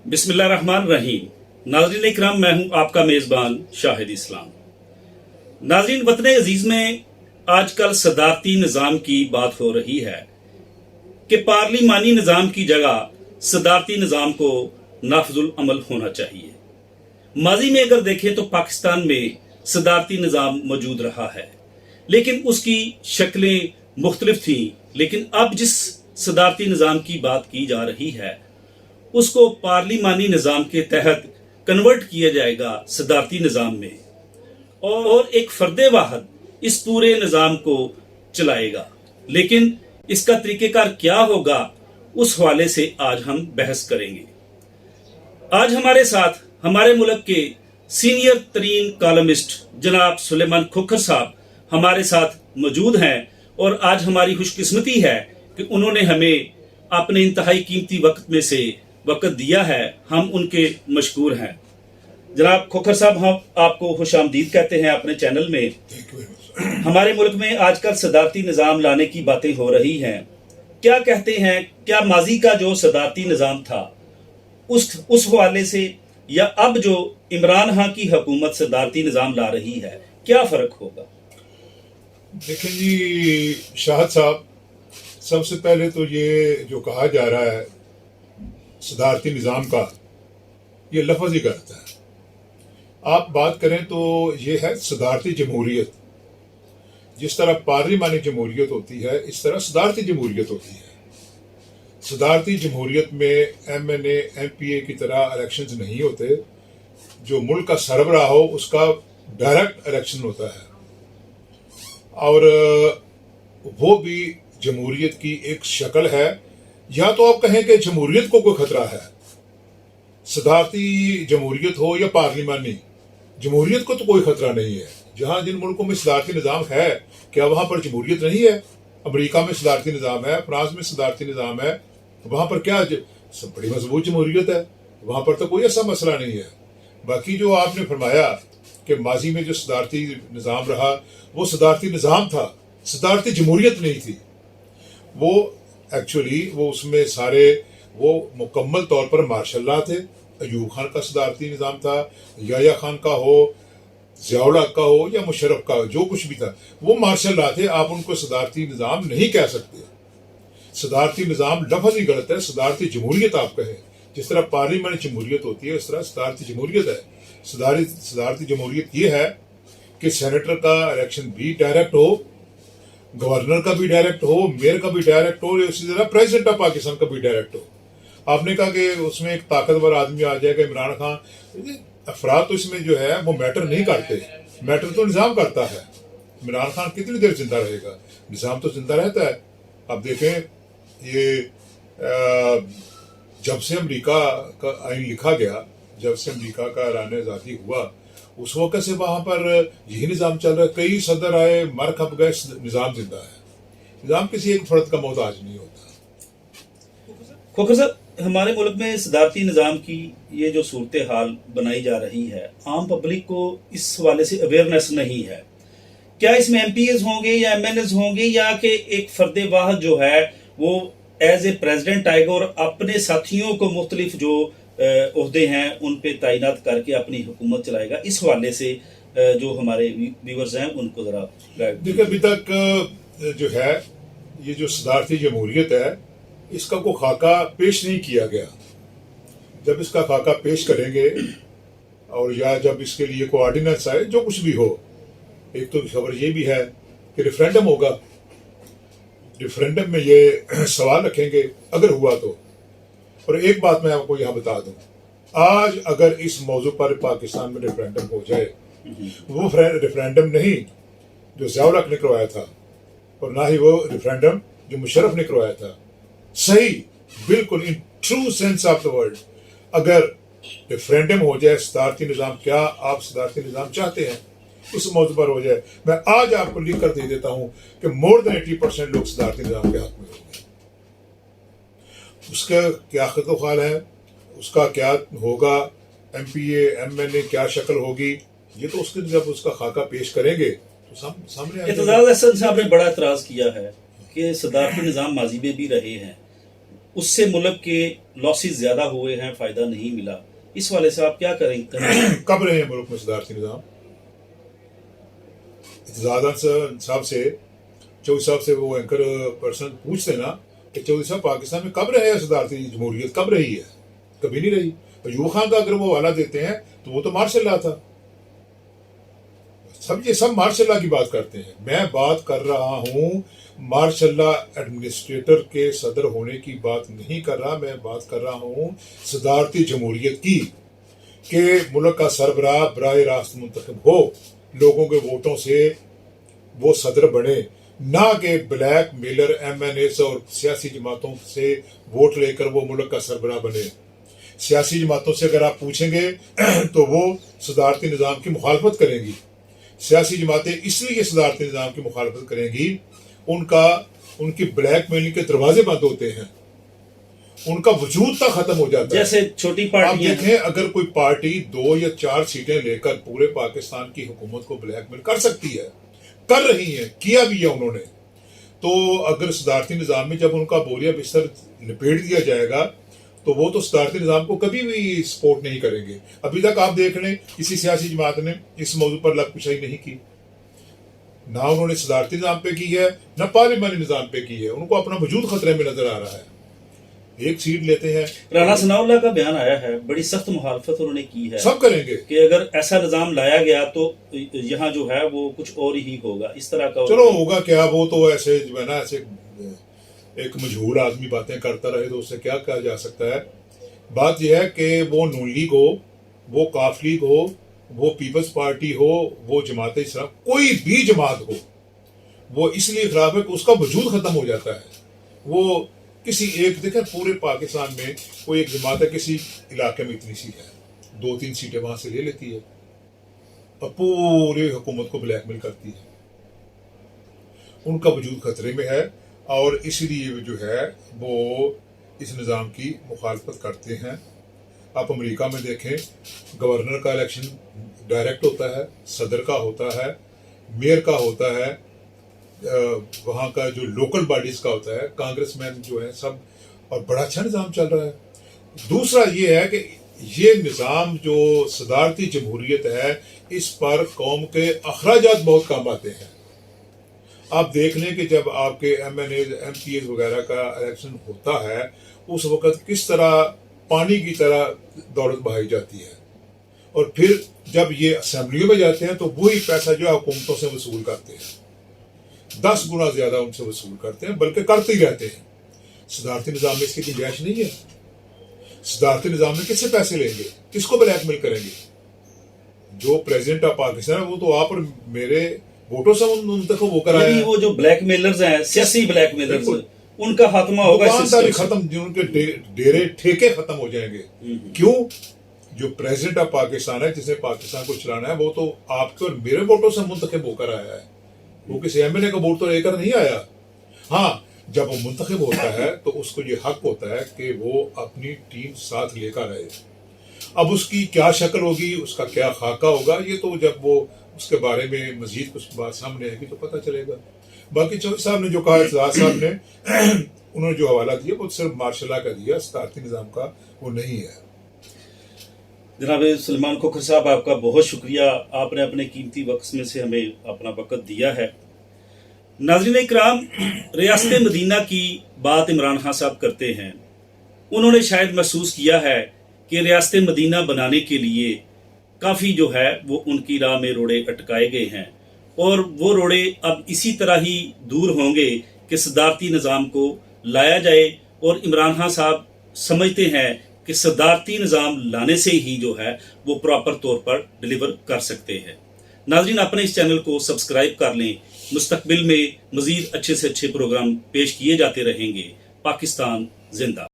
بسم اللہ الرحمن الرحیم۔ ناظرین اکرام، میں ہوں آپ کا میزبان شاہد اسلام۔ ناظرین، وطن عزیز میں آج کل صدارتی نظام کی بات ہو رہی ہے کہ پارلیمانی نظام کی جگہ صدارتی نظام کو نافذ العمل ہونا چاہیے۔ ماضی میں اگر دیکھیں تو پاکستان میں صدارتی نظام موجود رہا ہے، لیکن اس کی شکلیں مختلف تھیں۔ لیکن اب جس صدارتی نظام کی بات کی جا رہی ہے اس کو پارلیمانی نظام کے تحت کنورٹ کیا جائے گا صدارتی نظام میں، اور ایک فرد واحد اس پورے نظام کو چلائے گا۔ لیکن اس کا طریقہ کار کیا ہوگا، اس حوالے سے آج ہم بحث کریں گے۔ آج ہمارے ساتھ ہمارے ملک کے سینئر ترین کالمسٹ جناب سلیمان کھوکھر صاحب ہمارے ساتھ موجود ہیں، اور آج ہماری خوش قسمتی ہے کہ انہوں نے ہمیں اپنے انتہائی قیمتی وقت میں سے وقت دیا ہے۔ ہم ان کے مشکور ہیں۔ جناب کھوکھر صاحب، ہم آپ کو خوش آمدید کہتے ہیں اپنے چینل میں۔ ہمارے ملک میں آج کل صدارتی نظام لانے کی باتیں ہو رہی ہیں، کیا کہتے ہیں؟ کیا ماضی کا جو صدارتی نظام تھا اس حوالے سے، یا اب جو عمران خان کی حکومت صدارتی نظام لا رہی ہے، کیا فرق ہوگا؟ دیکھیں جی شاہد صاحب، سب سے پہلے تو یہ جو کہا جا رہا ہے صدارتی نظام کا، یہ لفظ ہی غلط ہے۔ آپ بات کریں تو یہ ہے صدارتی جمہوریت۔ جس طرح پارلیمانی جمہوریت ہوتی ہے، اس طرح صدارتی جمہوریت ہوتی ہے۔ صدارتی جمہوریت میں M N A M P A کی طرح الیکشنز نہیں ہوتے۔ جو ملک کا سربراہ ہو اس کا ڈائریکٹ الیکشن ہوتا ہے، اور وہ بھی جمہوریت کی ایک شکل ہے۔ یا تو آپ کہیں کہ جمہوریت کو کوئی خطرہ ہے، صدارتی جمہوریت ہو یا پارلیمانی، جمہوریت کو تو کوئی خطرہ نہیں ہے۔ جہاں جن ملکوں میں صدارتی نظام ہے، کیا وہاں پر جمہوریت نہیں ہے؟ امریکہ میں صدارتی نظام ہے، فرانس میں صدارتی نظام ہے، وہاں پر کیا بڑی مضبوط جمہوریت ہے، وہاں پر تو کوئی ایسا مسئلہ نہیں ہے۔ باقی جو آپ نے فرمایا کہ ماضی میں جو صدارتی نظام رہا وہ صدارتی نظام تھا، صدارتی جمہوریت نہیں تھی۔ وہ ایکچولی اس میں سارے وہ مکمل طور پر مارشل لا تھے۔ ایوب خان کا صدارتی نظام تھا، یحییٰ خان کا ہو، ضیاء الحق کا ہو یا مشرف کا، جو کچھ بھی تھا وہ مارشل لا تھے۔ آپ ان کو صدارتی نظام نہیں کہہ سکتے۔ صدارتی نظام لفظ ہی غلط ہے، صدارتی جمہوریت آپ کہیں۔ جس طرح پارلیمانی جمہوریت ہوتی ہے اس طرح صدارتی جمہوریت ہے۔ صدارتی جمہوریت یہ ہے کہ سینیٹر کا الیکشن بھی ڈائریکٹ ہو، گورنر کا بھی ڈائریکٹ ہو، میئر کا بھی ڈائریکٹ ہو، اسی طرح پریزیڈنٹ آف پاکستان کا بھی ڈائریکٹ ہو۔ آپ نے کہا کہ اس میں ایک طاقتور آدمی آ جائے گا عمران خان، افراد تو اس میں جو ہے وہ میٹر نہیں کرتے، میٹر تو نظام کرتا ہے۔ عمران خان کتنی دیر زندہ رہے گا؟ نظام تو زندہ رہتا ہے۔ اب دیکھیں، یہ جب سے امریکہ کا آئین لکھا گیا، جب سے امریکہ کا اعلان آزادی ہوا، اس وقت سے وہاں پر یہی نظام چل رہا ہے۔ کئی صدر آئے، مر کھپ گئے، نظام زندہ ہے۔ نظام کسی ایک فرد کا محتاج نہیں ہوتا۔ کھوکھر صاحب، ہمارے ملک میں صدارتی نظام کی یہ جو صورتحال بنائی جا رہی ہے، عام پبلک کو اس حوالے سے اویئرنیس نہیں ہے۔ کیا اس میں ایم پی ایز ہوں گے یا ایم این ایز ہوں گے، یا کہ ایک فرد واحد جو ہے وہ ایز اے پریزیڈنٹ آئے گا اور اپنے ساتھیوں کو مختلف جو عہدے ہیں ان پہ تعینات کر کے اپنی حکومت چلائے گا؟ اس حوالے سے جو ہمارے ویورز ہیں ان کو ذرا گائیڈ۔ دیکھیں، ابھی تک جو ہے یہ جو صدارتی جمہوریت ہے، اس کا کوئی خاکہ پیش نہیں کیا گیا۔ جب اس کا خاکہ پیش کریں گے، اور یا جب اس کے لیے کوئی آرڈیننس آئے، جو کچھ بھی ہو، ایک تو خبر یہ بھی ہے کہ ریفرینڈم ہوگا۔ ریفرینڈم میں یہ سوال رکھیں گے اگر ہوا تو۔ اور ایک بات میں آپ کو یہاں بتا دوں، آج اگر اس موضوع پر پاکستان میں ریفرینڈم ہو جائے، وہ ریفرینڈم نہیں جو ضیاء الحق نے کروایا تھا، اور نہ ہی وہ ریفرینڈم جو مشرف نے کروایا تھا، صحیح بالکل in true sense of the word, اگر ریفرینڈم ہو جائے صدارتی نظام، کیا آپ صدارتی نظام چاہتے ہیں، اس موضوع پر ہو جائے، میں آج آپ کو لکھ کر دے دیتا ہوں کہ مور دین 80% لوگ صدارتی نظام کے حق میں ہوں گے۔ اس کا کیا خط و خال ہے، اس کا کیا ہوگا، M P A M N A کیا شکل ہوگی، یہ تو اس کے جب اس کا خاکہ پیش کریں گے تو سامنے اعتزاز احسن صاحب نے بڑا اعتراض کیا ہے کہ صدارتی نظام ماضی میں بھی رہے ہیں، اس سے ملک کے لاسز زیادہ ہوئے ہیں، فائدہ نہیں ملا، اس والے سے آپ کیا کریں گے؟ کب رہے ہیں ملک میں صدارتی نظام؟ زیادہ صاحب سے چودھری صاحب سے وہ اینکر پرسن پوچھتے نا کہ چودھری صاحب پاکستان میں کب رہے ہیں صدارتی جمہوریت، کب رہی ہے؟ کبھی نہیں رہی۔ ایوب خان کا اگر وہ حوالہ دیتے ہیں تو وہ تو مارشل لا تھا۔ یہ سب مارشل لا کی بات کرتے ہیں، میں بات کر رہا ہوں مارشل لا ایڈمنسٹریٹر کے صدر ہونے کی بات نہیں کر رہا، میں بات کر رہا ہوں صدارتی جمہوریت کی، کہ ملک کا سربراہ براہ راست منتخب ہو، لوگوں کے ووٹوں سے وہ صدر بنے، نہ کہ بلیک میلر ایم این اے اور سیاسی جماعتوں سے ووٹ لے کر وہ ملک کا سربراہ بنے۔ سیاسی جماعتوں سے اگر آپ پوچھیں گے تو وہ صدارتی نظام کی مخالفت کریں گی۔ سیاسی جماعتیں اس لیے صدارتی نظام کی مخالفت کریں گی، ان کی بلیک میلنگ کے دروازے بند ہوتے ہیں، ان کا وجود تک ختم ہو جاتا ہے۔ جیسے چھوٹی آپ پارٹیاں دیکھیں، اگر کوئی پارٹی 2 یا 4 سیٹیں لے کر پورے پاکستان کی حکومت کو بلیک میل کر سکتی ہے، کر رہی ہے، کیا بھی ہے انہوں نے، تو اگر صدارتی نظام میں جب ان کا بوریا بستر لپیٹ دیا جائے گا تو وہ تو صدارتی نظام کو کبھی بھی سپورٹ نہیں کریں گے۔ ابھی تک آپ دیکھ لیں کسی سیاسی جماعت نے اس موضوع پر لب کشائی نہیں کی، نہ انہوں نے صدارتی نظام پہ کی ہے، نہ پارلیمانی نظام پہ کی ہے۔ ان کو اپنا وجود خطرے میں نظر آ رہا ہے۔ ایک سیٹ لیتے ہیں، رانا ثناء اللہ کا بیان آیا ہے، بڑی سخت مخالفت انہوں نے کی ہے، سب کریں گے۔ کہ اگر ایسا نظام لایا گیا تو یہاں جو ہے وہ کچھ اور ہی ہوگا، اس طرح کا چلو ہوگا کیا، وہ تو ایسے جو ہے نا، ایسے ایک مجہول آدمی باتیں کرتا رہے تو اس سے کیا کہا جا سکتا ہے۔ بات یہ ہے کہ وہ نون لیگ ہو، وہ کاف لیگ ہو، وہ پیپلز پارٹی ہو، وہ جماعت اسلام، کوئی بھی جماعت ہو، وہ اس لیے خراب ہے کہ اس کا وجود ختم ہو جاتا ہے۔ وہ کسی ایک، دیکھیں پورے پاکستان میں کوئی ایک جماعت ہے، کسی علاقے میں اتنی سی ہے، 2-3 سیٹیں وہاں سے لے لیتی ہے اور پوری حکومت کو بلیک میل کرتی ہے، ان کا وجود خطرے میں ہے، اور اسی لیے جو ہے وہ اس نظام کی مخالفت کرتے ہیں۔ آپ امریکہ میں دیکھیں، گورنر کا الیکشن ڈائریکٹ ہوتا ہے، صدر کا ہوتا ہے، میئر کا ہوتا ہے، وہاں کا جو لوکل باڈیز کا ہوتا ہے، کانگریس مین جو ہے سب، اور بڑا اچھا نظام چل رہا ہے۔ دوسرا یہ ہے کہ یہ نظام جو صدارتی جمہوریت ہے، اس پر قوم کے اخراجات بہت کم آتے ہیں۔ آپ دیکھ لیں کہ جب آپ کے M N A M P A's وغیرہ کا الیکشن ہوتا ہے، اس وقت کس طرح پانی کی طرح دولت بہائی جاتی ہے، اور پھر جب یہ اسمبلیوں میں جاتے ہیں تو وہی پیسہ جو ہے حکومتوں سے وصول کرتے ہیں، 10 گنا زیادہ ان سے وصول کرتے ہیں، بلکہ کرتے ہی رہتے ہیں۔ صدارتی نظام میں اس کی گنجائش نہیں ہے۔ صدارتی نظام میں کس سے پیسے لیں گے، کس کو بلیک میل کریں گے؟ جو پریزیڈنٹ آف پاکستان ہے وہ تو آپ اور میرے ووٹوں سے منتخب ہو کر آیا ہے۔ وہ جو بلیک میلرز ہیں، سیاسی بلیک میلرز، ان کا خاتمہ ہوگا اس دکانداری سسٹم سے۔ ختم، جن کے ڈیرے ٹھیکے ختم ہو جائیں گے۔ کیوں؟ جو پریزیڈنٹ آف پاکستان ہے، جسے پاکستان کو چلانا ہے، وہ تو آپ کے اور میرے ووٹوں سے منتخب ہو کر آیا ہے، وہ کسی ایم این اے کا ووٹ تو لے کر نہیں آیا۔ ہاں، جب وہ منتخب ہوتا ہے تو اس کو یہ حق ہوتا ہے کہ وہ اپنی ٹیم ساتھ لے کر آئے۔ اب اس کی کیا شکل ہوگی، اس کا کیا خاکہ ہوگا، یہ تو جب وہ اس کے بارے میں مزید کچھ بات سامنے آئے گی تو پتہ چلے گا۔ باقی چودھری صاحب نے جو کہا، اعتزاز صاحب نے، انہوں نے جو حوالہ دیا وہ صرف مارشل لا کا دیا، صدارتی نظام کا وہ نہیں ہے۔ جناب سلیمان کھوکھر صاحب، آپ کا بہت شکریہ، آپ نے اپنے قیمتی وقت میں سے ہمیں اپنا وقت دیا ہے۔ ناظرین اکرام، ریاست مدینہ کی بات عمران خان صاحب کرتے ہیں، انہوں نے شاید محسوس کیا ہے کہ ریاست مدینہ بنانے کے لیے کافی جو ہے وہ ان کی راہ میں روڑے اٹکائے گئے ہیں، اور وہ روڑے اب اسی طرح ہی دور ہوں گے کہ صدارتی نظام کو لایا جائے، اور عمران خان صاحب سمجھتے ہیں کہ صدارتی نظام لانے سے ہی جو ہے وہ پراپر طور پر ڈیلیور کر سکتے ہیں۔ ناظرین، اپنے اس چینل کو سبسکرائب کر لیں، مستقبل میں مزید اچھے سے اچھے پروگرام پیش کیے جاتے رہیں گے۔ پاکستان زندہ۔